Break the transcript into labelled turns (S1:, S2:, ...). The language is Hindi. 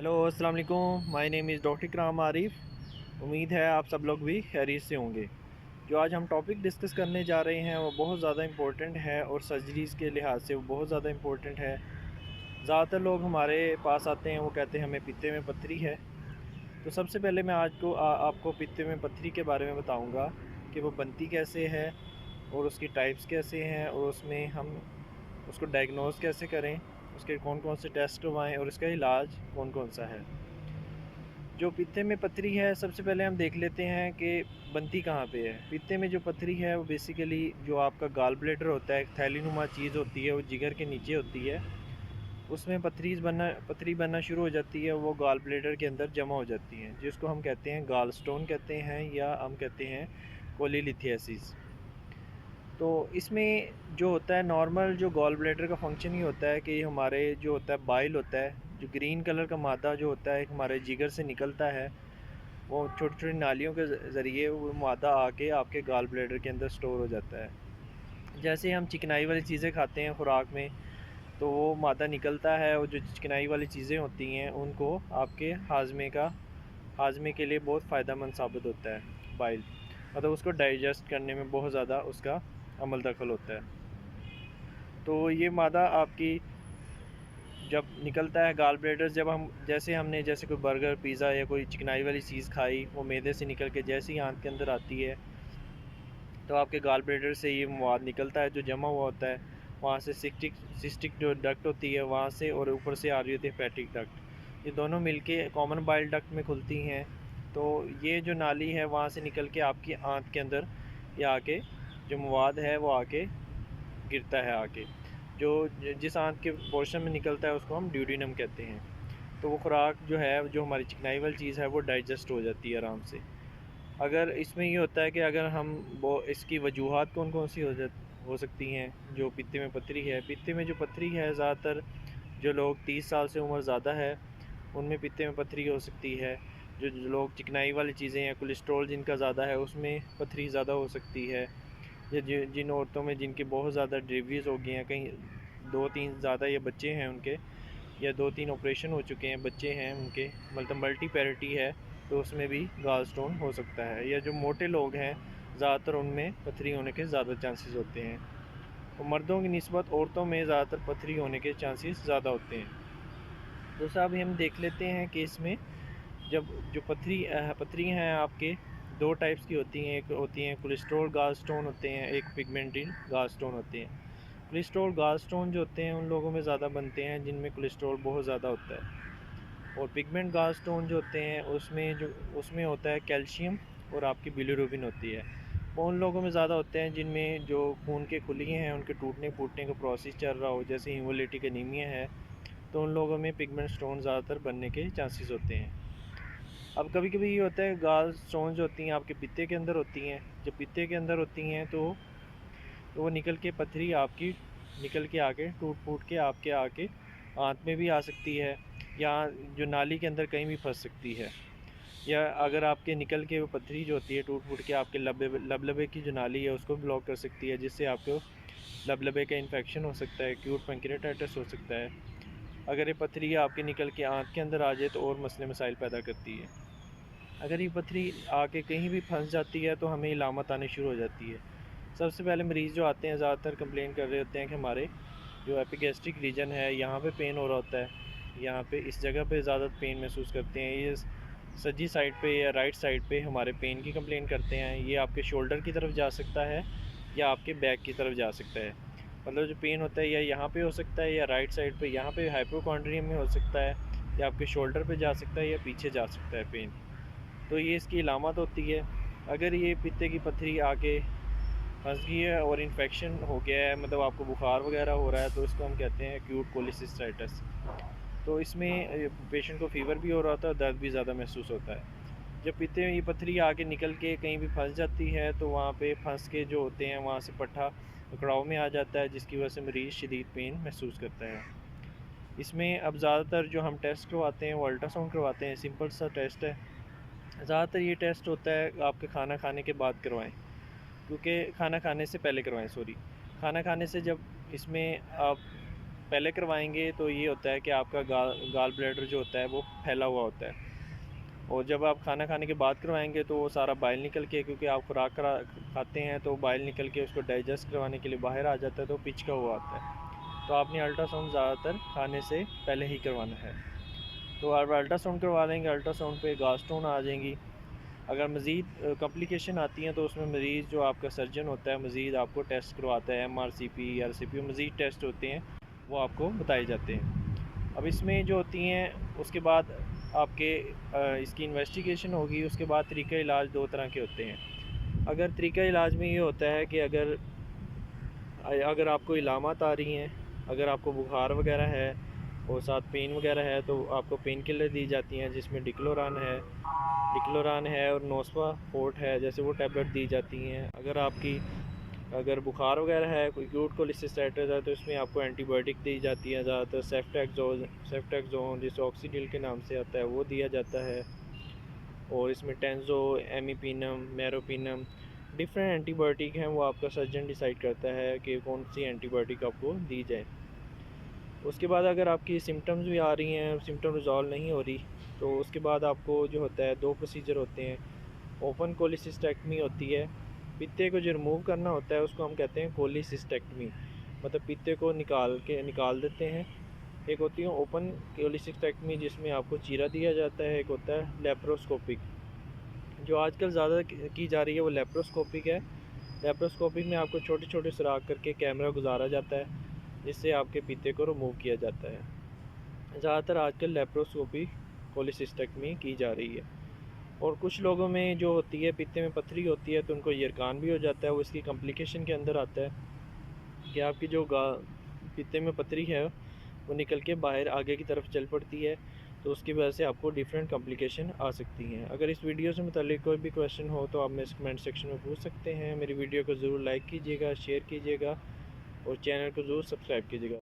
S1: हेलो अस्सलाम वालेकुम। माय नेम इज़ डॉक्टर इकराम आरिफ। उम्मीद है आप सब लोग भी खैरियत से होंगे। जो आज हम टॉपिक डिस्कस करने जा रहे हैं वो बहुत ज़्यादा इम्पोर्टेंट है और सर्जरीज़ के लिहाज से वो बहुत ज़्यादा इम्पोर्टेंट है। ज़्यादातर लोग हमारे पास आते हैं, वो कहते हैं हमें पित्ते में पत्थरी है। तो सबसे पहले मैं आज को आपको पित्ते में पत्थरी के बारे में बताऊँगा कि वो बनती कैसे है और उसकी टाइप्स कैसे हैं और उसमें हम उसको डायग्नोज कैसे करें, उसके कौन कौन से टेस्ट करवाएँ और इसका इलाज कौन कौन सा है। जो पित्ते में पथरी है, सबसे पहले हम देख लेते हैं कि बनती कहाँ पे है। पित्ते में जो पथरी है वो बेसिकली जो आपका गाल ब्लैडर होता है, एक थैलीनुमा चीज़ होती है, वो जिगर के नीचे होती है। उसमें पथरी बनना शुरू हो जाती है, वो गाल ब्लैडर के अंदर जमा हो जाती हैं, जिसको हम कहते हैं गाल स्टोन कहते हैं या हम कहते हैं कोलीलिथियासिस। तो इसमें जो होता है नॉर्मल, जो गॉल ब्लैडर का फंक्शन ही होता है कि हमारे जो होता है बाइल होता है, जो ग्रीन कलर का मादा जो होता है हमारे जिगर से निकलता है, वो छोटी छोटी नालियों के ज़रिए वो मादा आके आपके गाल ब्लैडर के अंदर स्टोर हो जाता है। जैसे हम चिकनाई वाली चीज़ें खाते हैं खुराक में, तो वो मादा निकलता है और जो चिकनाई वाली चीज़ें होती हैं उनको आपके हाजमे के लिए बहुत फ़ायदेमंद साबित होता है बाइल, मतलब उसको डाइजेस्ट करने में बहुत ज़्यादा उसका अमल दखल होता है। तो ये मादा आपकी जब निकलता है गाल ब्लैडर, जब हम जैसे कोई बर्गर पिज़्ज़ा या कोई चिकनाई वाली चीज़ खाई, वो मैदे से निकल के जैसे ही आंत के अंदर आती है तो आपके गाल ब्लैडर से ये मवाद निकलता है जो जमा हुआ होता है। वहाँ से सिस्टिक जो डक्ट होती है वहाँ से, और ऊपर से आ रही होती है फैटिक डक्ट। ये दोनों मिलके कॉमन बाइल डक्ट में खुलती हैं। तो ये जो नाली है वहाँ से निकल के आपकी आंत के अंदर ये आके जो मवाद है वो आके गिरता है आके, जो जिस आंत के पोर्शन में निकलता है उसको हम ड्यूडिनम कहते हैं। तो वो खुराक जो है, जो हमारी चिकनाई वाली चीज़ है, वो डाइजेस्ट हो जाती है आराम से। अगर इसमें ये होता है कि अगर हम वो इसकी वजूहात कौन कौन सी हो सकती हैं जो पित्ते में पथरी है। पित्ते में जो पथरी है, ज़्यादातर जो लोग 30 साल से उम्र ज़्यादा है उनमें पित्ते में पथरी हो सकती है। जो लोग चिकनाई वाली चीज़ें या कोलेस्ट्रॉल जिनका ज़्यादा है उसमें पथरी ज़्यादा हो सकती है। या जिन औरतों में जिनकी बहुत ज़्यादा डिलीवरीज हो गई हैं, कहीं 2-3 ज़्यादा या बच्चे हैं उनके, या 2-3 ऑपरेशन हो चुके हैं, बच्चे हैं उनके, मतलब मल्टी पैरिटी है, तो उसमें भी गाल स्टोन हो सकता है। या जो मोटे लोग हैं ज़्यादातर उनमें पथरी होने के ज़्यादा चांसेस होते हैं, और मर्दों की निस्बत औरतों में ज़्यादातर पथरी होने के चांसेस ज़्यादा होते हैं। दूसरा अभी हम देख लेते हैं कि इसमें जब जो पथरी हैं आपके दो टाइप्स की होती हैं। एक होती हैं कोलेस्ट्रॉल गाल स्टोन होते हैं, एक पिगमेंटेड गाल स्टोन होते हैं। कोलेस्ट्रॉल गाल स्टोन जो होते हैं उन लोगों में ज़्यादा बनते हैं जिनमें कोलेस्ट्रॉल बहुत ज़्यादा होता है। और पिगमेंट गाल स्टोन जो होते हैं उसमें होता है कैल्शियम और आपकी बिलीरुबिन होती है। वो उन लोगों में ज़्यादा होते हैं जिनमें जो खून के खुलिये हैं उनके टूटने फूटने का प्रोसेस चल रहा हो, जैसे हीमोलिटिक एनीमिया है, तो उन लोगों में पिगमेंट स्टोन ज़्यादातर बनने के चांसेस होते हैं। अब कभी कभी ये होता है गाल स्टोन जो होती हैं आपके पित्ते के अंदर होती हैं। जब पित्ते के अंदर होती हैं तो वो निकल के पथरी आपकी निकल के आके टूट फूट के आपके आके आंत में भी आ सकती है, या जो नाली के अंदर कहीं भी फंस सकती है। या अगर आपके निकल के वो पथरी जो होती है टूट फूट के आपके लबलबे की जो नाली है उसको ब्लॉक कर सकती है, जिससे आपको लबलबे का इन्फेक्शन हो सकता है, एक्यूट पैंक्रियाटाइटिस हो सकता है। अगर ये पथरी आपके निकल के आंत के अंदर आ जाए तो और मसले मसाइल पैदा करती है। अगर ये पथरी आके कहीं भी फंस जाती है तो हमें इलामत आनी शुरू हो जाती है। सबसे पहले मरीज़ जो आते हैं ज़्यादातर कंप्लेन कर रहे होते हैं कि हमारे जो एपिगैस्ट्रिक रीजन है यहाँ पे पेन हो रहा होता है, यहाँ पे इस जगह पे ज़्यादा पेन महसूस करते हैं। ये सज्जी साइड पे या राइट साइड पे हमारे पेन की कंप्लेन करते हैं। ये आपके शोल्डर की तरफ जा सकता है या आपके बैक की तरफ जा सकता है। मतलब जो पेन होता है या यहाँ पे हो सकता है या राइट साइड पे यहाँ पे हाइपोकॉन्ड्रियम में हो सकता है, या आपके शोल्डर पे जा सकता है या पीछे जा सकता है पेन। तो ये इसकी अलामत होती है। अगर ये पित्ते की पथरी आके फंस गई है और इन्फेक्शन हो गया है, मतलब आपको बुखार वगैरह हो रहा है, तो इसको हम कहते हैं एक्यूट कोलिसिस्टाइटिस। तो इसमें पेशेंट को फीवर भी हो रहा होता है, दर्द भी ज़्यादा महसूस होता है। जब पित्ते में ये पथरी आके निकल के कहीं भी फंस जाती है तो वहाँ पे फंस के जो होते हैं वहाँ से पट्टा कड़ाव में आ जाता है, जिसकी वजह से मरीज़ शदीद पेन महसूस करता है। इसमें अब ज़्यादातर जो हम टेस्ट करवाते हैं वो अल्ट्रासाउंड करवाते हैं, सिंपल सा टेस्ट है। ज़्यादातर ये टेस्ट होता है आपके खाना खाने के बाद करवाएं, क्योंकि खाना खाने से पहले करवाएं, सॉरी, खाना खाने से जब इसमें आप पहले करवाएंगे तो ये होता है कि आपका गाल ब्लैडर जो होता है वो फैला हुआ होता है, और जब आप खाना खाने के बाद करवाएंगे तो वो सारा बाइल निकल के, क्योंकि आप खुराक खाते हैं तो बाइल निकल के उसको डाइजेस्ट करवाने के लिए बाहर आ जाता है, तो पिचका हुआ आता है। तो आपने अल्ट्रासाउंड ज़्यादातर खाने से पहले ही करवाना है। तो आप अल्ट्रासाउंड करवा लेंगे, अल्ट्रासाउंड पे गैस्ट्रोन आ जाएंगी। अगर मज़ीद कॉम्प्लिकेशन आती हैं तो उसमें मरीज़ जो आपका सर्जन होता है मज़ीद आपको टेस्ट करवाता है, MRCP RCP मज़ीद टेस्ट होते हैं वो आपको बताए जाते हैं। अब इसमें जो होती हैं उसके बाद आपके इसकी इन्वेस्टिगेशन होगी, उसके बाद तरीक़ा इलाज दो तरह के होते हैं। अगर तरीक़ा इलाज में ये होता है कि अगर आपको इलामत आ रही हैं, अगर आपको बुखार वगैरह है और साथ पेन वगैरह है, तो आपको पेन किलर दी जाती हैं जिसमें डिक्लोरान है और नोस्पा फोर्ट है, जैसे वो टैबलेट दी जाती हैं। अगर बुखार वगैरह है, कोई एक्यूट कोलिसिस्टाइटिस है, तो इसमें आपको एंटीबायोटिक दी जाती है, ज़्यादातर सेफ्टैक्सोन जिसे ऑक्सीडिल के नाम से आता है वो दिया जाता है, और इसमें टेंजो, एमीपिनम, मेरोपिनम डिफरेंट एंटीबायोटिक हैं। वो आपका सर्जन डिसाइड करता है कि कौन सी एंटीबायोटिक आपको दी जाए। उसके बाद अगर आपकी सिम्टम्स भी आ रही हैं, सिम्टम रिजॉल्व नहीं हो रही, तो उसके बाद आपको जो होता है दो प्रोसीजर होते हैं। ओपन कोलिसिस्टेक्टमी होती है, पित्ते को जो रिमूव करना होता है उसको हम कहते हैं कोलिसिस्टेक्टमी, मतलब पित्ते को निकाल देते हैं। एक होती है ओपन कोलिसिस्टेक्टमी जिसमें आपको चीरा दिया जाता है, एक होता है लेप्रोस्कोपिक। जो आजकल ज़्यादा की जा रही है वो लेप्रोस्कोपिक है। लेप्रोस्कोपिक में आपको छोटे छोटे सुराख करके कैमरा गुजारा जाता है जिससे आपके पित्ते को रिमूव किया जाता है। ज़्यादातर आजकल लेप्रोस्कोपी कोलिसिस्टेक्टमी की जा रही है। और कुछ लोगों में जो होती है पित्ते में पथरी होती है तो उनको यरकान भी हो जाता है। वो इसकी कॉम्प्लिकेशन के अंदर आता है कि आपकी जो पित्ते में पथरी है वो निकल के बाहर आगे की तरफ चल पड़ती है, तो उसकी वजह से आपको डिफरेंट कॉम्प्लिकेशन आ सकती हैं। अगर इस वीडियो से मुताल्लिक़ कोई भी क्वेश्चन हो तो आप मेरे कमेंट सेक्शन में पूछ सकते हैं। मेरी वीडियो को ज़रूर लाइक कीजिएगा, शेयर कीजिएगा और चैनल को ज़रूर सब्सक्राइब कीजिएगा।